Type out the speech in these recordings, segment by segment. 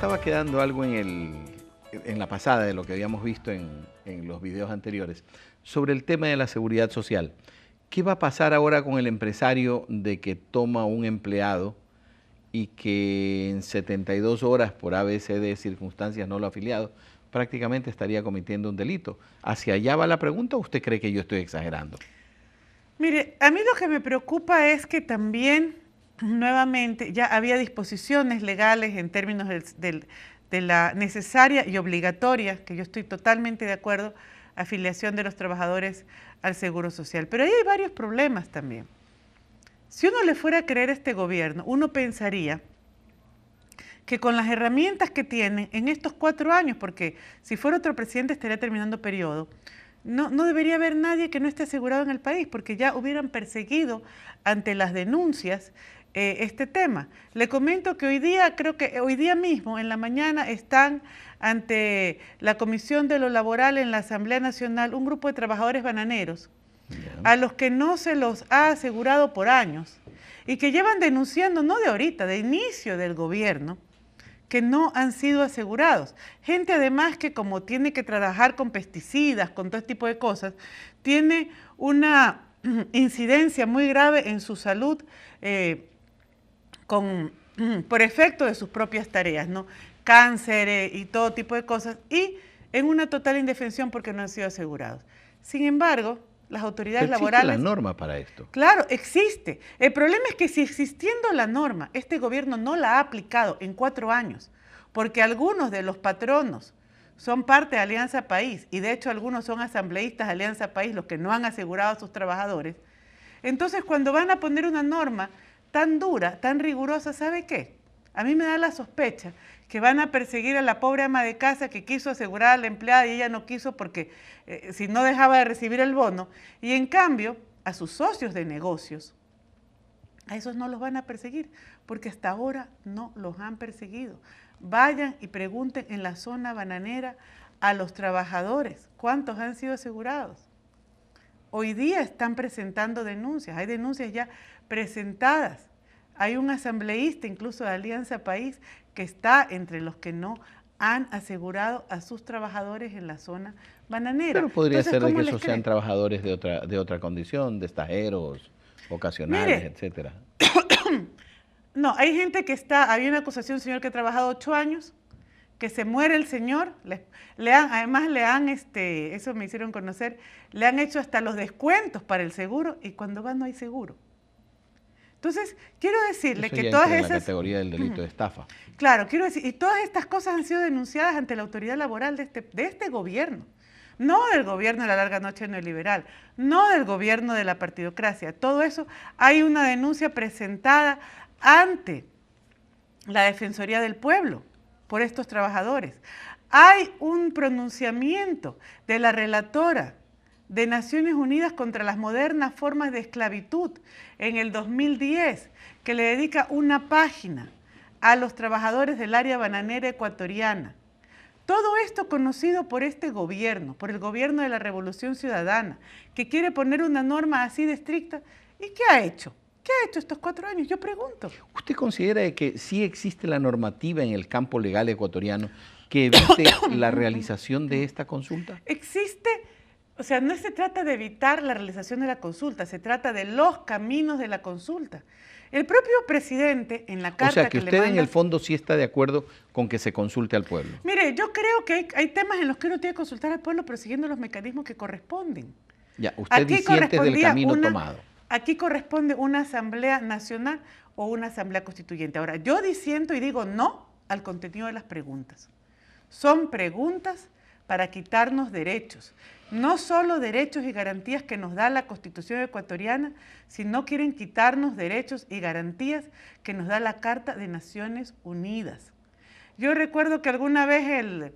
estaba quedando algo en la pasada de lo que habíamos visto en los videos anteriores, sobre el tema de la seguridad social. ¿Qué va a pasar ahora con el empresario de que toma un empleado y que en 72 horas por ABCD circunstancias no lo ha afiliado, prácticamente estaría cometiendo un delito? ¿Hacia allá va la pregunta o usted cree que yo estoy exagerando? Mire, a mí lo que me preocupa es que también, nuevamente, ya había disposiciones legales en términos de la necesaria y obligatoria, que yo estoy totalmente de acuerdo, afiliación de los trabajadores al Seguro Social. Pero ahí hay varios problemas también. Si uno le fuera a creer a este gobierno, uno pensaría que con las herramientas que tiene en estos 4 años, porque si fuera otro presidente estaría terminando periodo, no debería haber nadie que no esté asegurado en el país, porque ya hubieran perseguido ante las denuncias este tema. Le comento que hoy día, creo que hoy día mismo, en la mañana, están ante la Comisión de lo Laboral en la Asamblea Nacional un grupo de trabajadores bananeros, a los que no se los ha asegurado por años, y que llevan denunciando, no de ahorita, de inicio del gobierno, que no han sido asegurados. Gente además que como tiene que trabajar con pesticidas, con todo este tipo de cosas, tiene una incidencia muy grave en su salud por efecto de sus propias tareas, ¿no? Cáncer y todo tipo de cosas, y en una total indefensión porque no han sido asegurados. Sin embargo, las autoridades laborales... ¿Existe la norma para esto? Claro, existe. El problema es que si existiendo la norma, este gobierno no la ha aplicado en 4 años, porque algunos de los patronos son parte de Alianza País, y de hecho algunos son asambleístas de Alianza País, los que no han asegurado a sus trabajadores. Entonces, cuando van a poner una norma tan dura, tan rigurosa, ¿sabe qué? A mí me da la sospecha que van a perseguir a la pobre ama de casa que quiso asegurar a la empleada y ella no quiso porque si no dejaba de recibir el bono, y en cambio a sus socios de negocios, a esos no los van a perseguir porque hasta ahora no los han perseguido. Vayan y pregunten en la zona bananera a los trabajadores cuántos han sido asegurados. Hoy día están presentando denuncias, hay denuncias ya presentadas. Hay un asambleísta, incluso de Alianza País, que está entre los que no han asegurado a sus trabajadores en la zona bananera. Pero podría Entonces, ser de que ¿cómo les esos sean creen? trabajadores de otra condición, de estajeros, ocasionales, Mire, etcétera. no, hay gente que está, había una acusación de un señor que ha trabajado 8 años, que se muere el señor, además le han, eso me hicieron conocer, le han hecho hasta los descuentos para el seguro y cuando va no hay seguro. Entonces, quiero decirle Eso que ya todas entra en esas... la categoría del delito de estafa. Claro, quiero decir, y todas estas cosas han sido denunciadas ante la autoridad laboral de este gobierno, no del gobierno de la larga noche neoliberal, no del gobierno de la partidocracia. Todo eso, hay una denuncia presentada ante la Defensoría del Pueblo por estos trabajadores. Hay un pronunciamiento de la relatora de Naciones Unidas contra las modernas formas de esclavitud en el 2010, que le dedica una página a los trabajadores del área bananera ecuatoriana. Todo esto conocido por este gobierno, por el gobierno de la Revolución Ciudadana, que quiere poner una norma así de estricta. ¿Y qué ha hecho? ¿Qué ha hecho estos 4 años? Yo pregunto. ¿Usted considera que sí existe la normativa en el campo legal ecuatoriano que evite la realización de esta consulta? Existe, o sea, no se trata de evitar la realización de la consulta, se trata de los caminos de la consulta. El propio presidente, en la carta O sea, que le usted manda... en el fondo sí está de acuerdo con que se consulte al pueblo. Mire, yo creo que hay temas en los que uno tiene que consultar al pueblo, pero siguiendo los mecanismos que corresponden. Ya, usted disiente del camino tomado. Aquí corresponde una asamblea nacional o una asamblea constituyente. Ahora, yo disiento y digo no al contenido de las preguntas. Son preguntas para quitarnos derechos. No solo derechos y garantías que nos da la Constitución ecuatoriana, sino quieren quitarnos derechos y garantías que nos da la Carta de Naciones Unidas. Yo recuerdo que alguna vez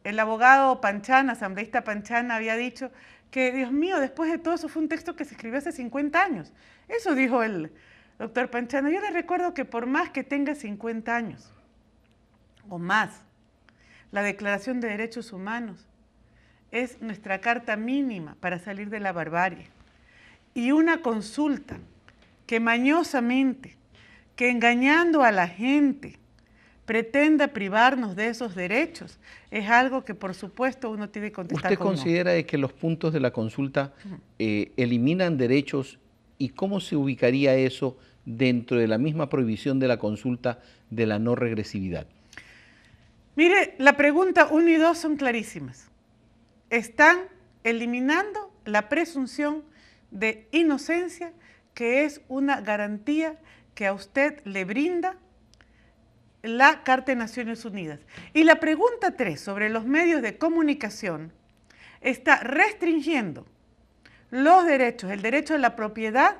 el abogado Panchana, asambleísta Panchana, había dicho que, Dios mío, después de todo eso fue un texto que se escribió hace 50 años. Eso dijo el doctor Panchana. Yo le recuerdo que por más que tenga 50 años o más, la Declaración de Derechos Humanos es nuestra carta mínima para salir de la barbarie. Y una consulta que mañosamente, que engañando a la gente, pretenda privarnos de esos derechos, es algo que por supuesto uno tiene que contestar. ¿Usted considera de que los puntos de la consulta eliminan derechos y cómo se ubicaría eso dentro de la misma prohibición de la consulta de la no regresividad? Mire, la pregunta 1 y 2 son clarísimas. Están eliminando la presunción de inocencia, que es una garantía que a usted le brinda la Carta de Naciones Unidas. Y la pregunta 3 sobre los medios de comunicación está restringiendo los derechos, el derecho a la propiedad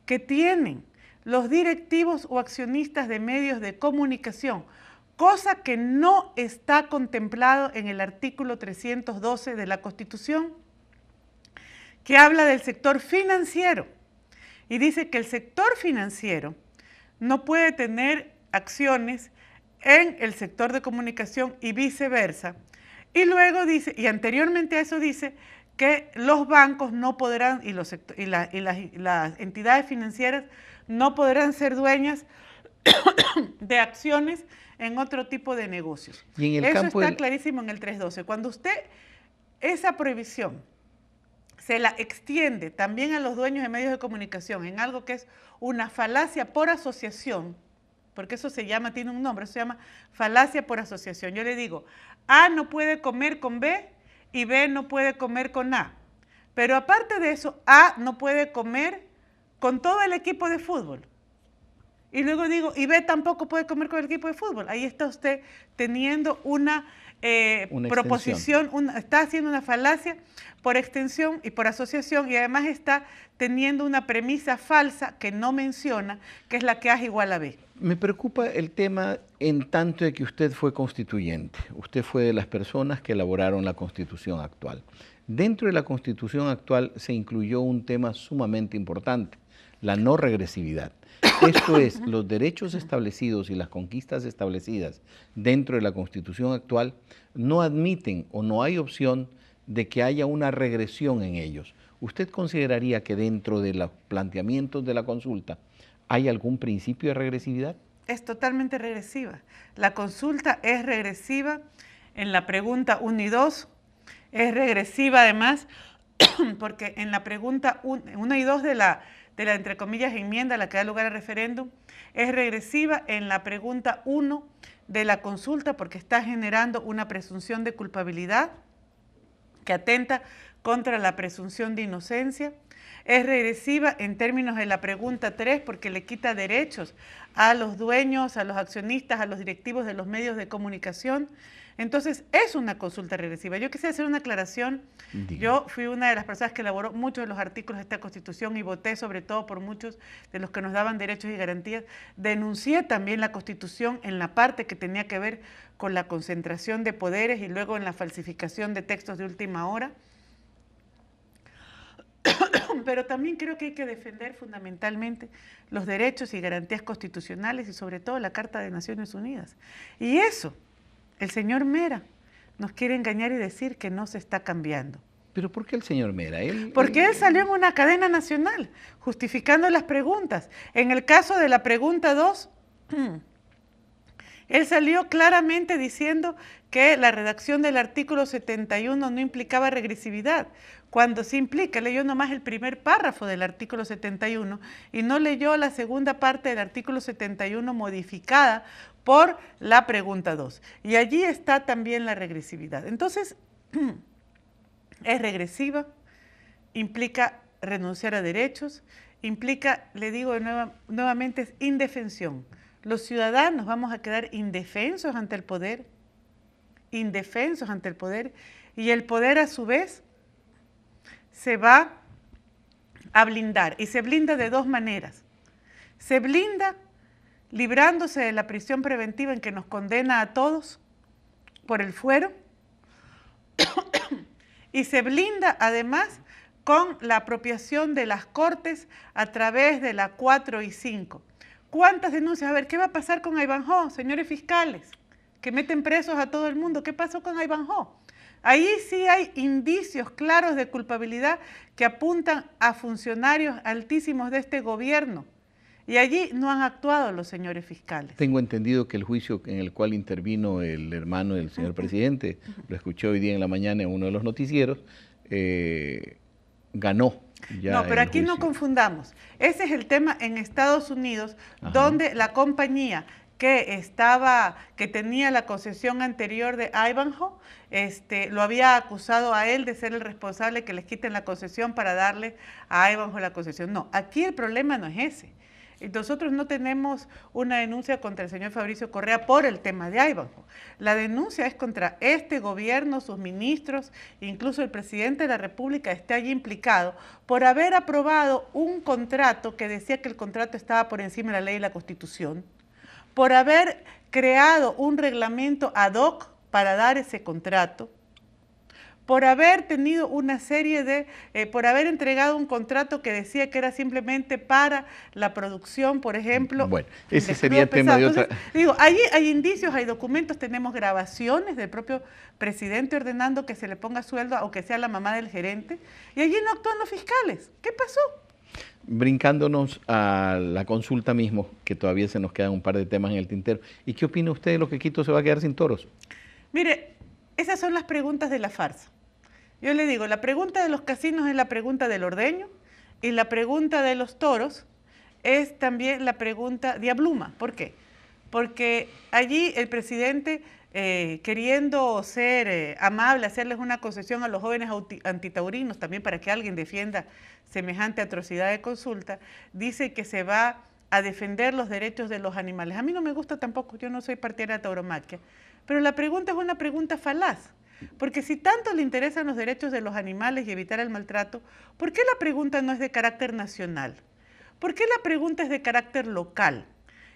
que tienen los directivos o accionistas de medios de comunicación, cosa que no está contemplado en el artículo 312 de la Constitución, que habla del sector financiero y dice que el sector financiero no puede tener acciones en el sector de comunicación y viceversa. Y luego dice, y anteriormente a eso dice, que los bancos no podrán, y las entidades financieras no podrán ser dueñas de acciones en otro tipo de negocios. Y en el eso campo está clarísimo en el 312. Cuando usted esa prohibición se la extiende también a los dueños de medios de comunicación en algo que es una falacia por asociación, porque eso se llama, tiene un nombre, eso se llama falacia por asociación. Yo le digo, A no puede comer con B y B no puede comer con A. Pero aparte de eso, A no puede comer con todo el equipo de fútbol. Y luego digo, y B tampoco puede comer con el equipo de fútbol. Ahí está usted teniendo una proposición, está haciendo una falacia por extensión y por asociación, y además está teniendo una premisa falsa que no menciona, que es la que A es igual a B. Me preocupa el tema en tanto de que usted fue constituyente. Usted fue de las personas que elaboraron la Constitución actual. Dentro de la Constitución actual se incluyó un tema sumamente importante, la no regresividad. Esto es, los derechos establecidos y las conquistas establecidas dentro de la Constitución actual no admiten o no hay opción de que haya una regresión en ellos. ¿Usted consideraría que dentro de los planteamientos de la consulta hay algún principio de regresividad? Es totalmente regresiva. La consulta es regresiva en la pregunta 1 y 2, es regresiva además porque en la pregunta 1 y 2 de la entre comillas enmienda a la que da lugar al referéndum, es regresiva en la pregunta 1 de la consulta porque está generando una presunción de culpabilidad que atenta contra la presunción de inocencia. Es regresiva en términos de la pregunta 3 porque le quita derechos a los dueños, a los accionistas, a los directivos de los medios de comunicación. Entonces, es una consulta regresiva. Yo quisiera hacer una aclaración. Yo fui una de las personas que elaboró muchos de los artículos de esta Constitución y voté sobre todo por muchos de los que nos daban derechos y garantías. Denuncié también la Constitución en la parte que tenía que ver con la concentración de poderes y luego en la falsificación de textos de última hora. Pero también creo que hay que defender fundamentalmente los derechos y garantías constitucionales y sobre todo la Carta de Naciones Unidas. Y eso, el señor Mera nos quiere engañar y decir que no se está cambiando. ¿Pero por qué el señor Mera? Porque él salió en una cadena nacional justificando las preguntas. En el caso de la pregunta 2, él salió claramente diciendo que la redacción del artículo 71 no implicaba regresividad, cuando sí implica. Leyó nomás el primer párrafo del artículo 71 y no leyó la segunda parte del artículo 71 modificada por la pregunta 2. Y allí está también la regresividad. Entonces, es regresiva, implica renunciar a derechos, implica, le digo nuevamente, es indefensión. Los ciudadanos vamos a quedar indefensos ante el poder, y el poder a su vez se va a blindar, y se blinda de dos maneras. Se blinda librándose de la prisión preventiva en que nos condena a todos por el fuero, y se blinda además con la apropiación de las Cortes a través de la 4 y 5. ¿Cuántas denuncias? A ver, ¿qué va a pasar con Ivanhoe, señores fiscales, que meten presos a todo el mundo? ¿Qué pasó con Ivanhoe? Ahí sí hay indicios claros de culpabilidad que apuntan a funcionarios altísimos de este gobierno. Y allí no han actuado los señores fiscales. Tengo entendido que el juicio en el cual intervino el hermano del señor presidente, lo escuché hoy día en la mañana en uno de los noticieros, ganó. No, pero aquí no confundamos. Ese es el tema en Estados Unidos, donde la compañía que tenía la concesión anterior de Ivanhoe, lo había acusado a él de ser el responsable que les quiten la concesión para darle a Ivanhoe la concesión. No, aquí el problema no es ese. Nosotros no tenemos una denuncia contra el señor Fabricio Correa por el tema de Ivanhoe. La denuncia es contra este gobierno, sus ministros, incluso el presidente de la República está allí implicado por haber aprobado un contrato que decía que el contrato estaba por encima de la ley y la Constitución, por haber creado un reglamento ad hoc para dar ese contrato, por haber tenido una serie de, por haber entregado un contrato que decía que era simplemente para la producción, por ejemplo. Bueno, ese sería el tema de otra. Entonces, digo, allí hay indicios, hay documentos, tenemos grabaciones del propio presidente ordenando que se le ponga sueldo, aunque sea la mamá del gerente, y allí no actúan los fiscales. ¿Qué pasó? Brincándonos a la consulta mismo, que todavía se nos quedan un par de temas en el tintero. ¿Y qué opina usted de lo que Quito se va a quedar sin toros? Mire, esas son las preguntas de la farsa. Yo le digo, la pregunta de los casinos es la pregunta del ordeño y la pregunta de los toros es también la pregunta diabluma. ¿Por qué? Porque allí el presidente, queriendo ser amable, hacerles una concesión a los jóvenes antitaurinos, también para que alguien defienda semejante atrocidad de consulta, dice que se va a defender los derechos de los animales. A mí no me gusta tampoco, yo no soy partidaria de tauromaquia, pero la pregunta es una pregunta falaz. Porque si tanto le interesan los derechos de los animales y evitar el maltrato, ¿por qué la pregunta no es de carácter nacional? ¿Por qué la pregunta es de carácter local?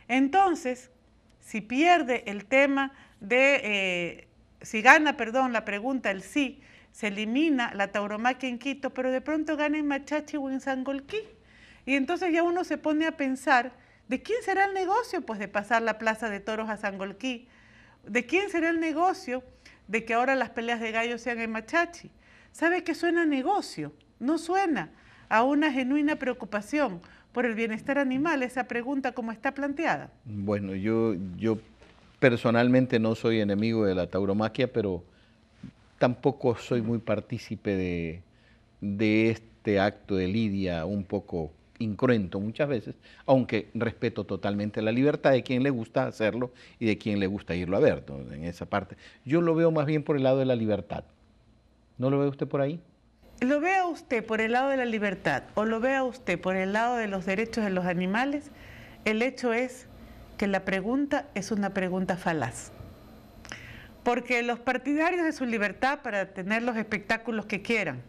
Entonces, si pierde el tema de, si gana, perdón, la pregunta, el sí, se elimina la tauromaquia en Quito, pero de pronto gana en Machachi o en Sangolquí. Y entonces ya uno se pone a pensar, ¿de quién será el negocio? Pues de pasar la plaza de toros a Sangolquí. ¿De quién será el negocio de que ahora las peleas de gallos sean en Machachi? ¿Sabe que suena a negocio? No suena a una genuina preocupación por el bienestar animal, esa pregunta como está planteada. Bueno, yo personalmente no soy enemigo de la tauromaquia, pero tampoco soy muy partícipe de este acto de lidia un poco incruento muchas veces, aunque respeto totalmente la libertad de quien le gusta hacerlo y de quien le gusta irlo a ver, ¿no? En esa parte. Yo lo veo más bien por el lado de la libertad. ¿No lo ve usted por ahí? ¿Lo vea usted por el lado de la libertad o lo vea usted por el lado de los derechos de los animales? El hecho es que la pregunta es una pregunta falaz. Porque los partidarios de su libertad para tener los espectáculos que quieran,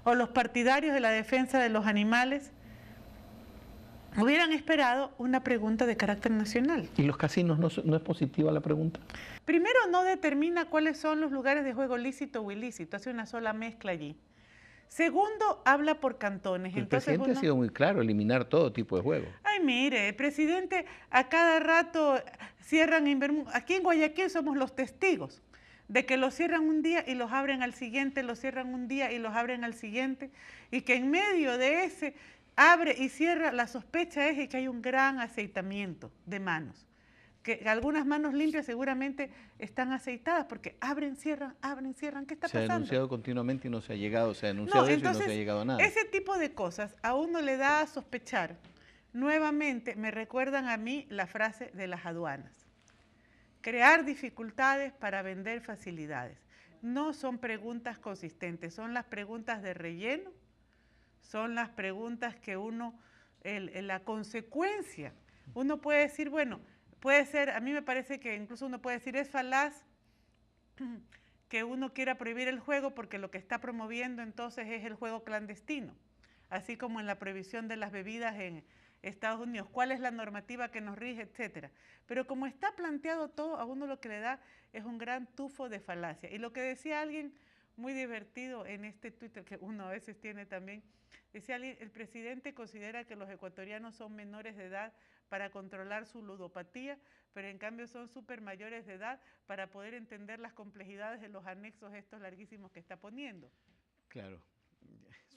o los partidarios de la defensa de los animales, hubieran esperado una pregunta de carácter nacional. ¿Y los casinos no es positiva la pregunta? Primero, no determina cuáles son los lugares de juego lícito o ilícito, hace una sola mezcla allí. Segundo, habla por cantones. El presidente ha sido muy claro, eliminar todo tipo de juego. Ay, mire, el presidente a cada rato cierran, aquí en Guayaquil somos los testigos de que los cierran un día y los abren al siguiente, los cierran un día y los abren al siguiente, y que en medio de ese abre y cierra, la sospecha es que hay un gran aceitamiento de manos, que algunas manos limpias seguramente están aceitadas porque abren, cierran, ¿qué está pasando? Se ha denunciado continuamente y no se ha llegado, se ha denunciado eso y no se ha llegado a nada. Ese tipo de cosas a uno le da a sospechar. Nuevamente me recuerdan a mí la frase de las aduanas. Crear dificultades para vender facilidades. No son preguntas consistentes, son las preguntas de relleno, son las preguntas que uno, la consecuencia, uno puede decir, bueno, puede ser, a mí me parece que incluso uno puede decir, es falaz que uno quiera prohibir el juego porque lo que está promoviendo entonces es el juego clandestino, así como en la prohibición de las bebidas en Estados Unidos, cuál es la normativa que nos rige, etcétera. Pero como está planteado todo, a uno lo que le da es un gran tufo de falacia. Y lo que decía alguien muy divertido en este Twitter, que uno a veces tiene también, decía alguien, el presidente considera que los ecuatorianos son menores de edad para controlar su ludopatía, pero en cambio son súper mayores de edad para poder entender las complejidades de los anexos estos larguísimos que está poniendo. Claro,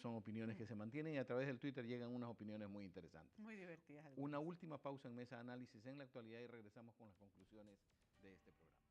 son opiniones que se mantienen y a través del Twitter llegan unas opiniones muy interesantes. Muy divertidas algunas. Una última pausa en Mesa de Análisis en la actualidad y regresamos con las conclusiones de este programa.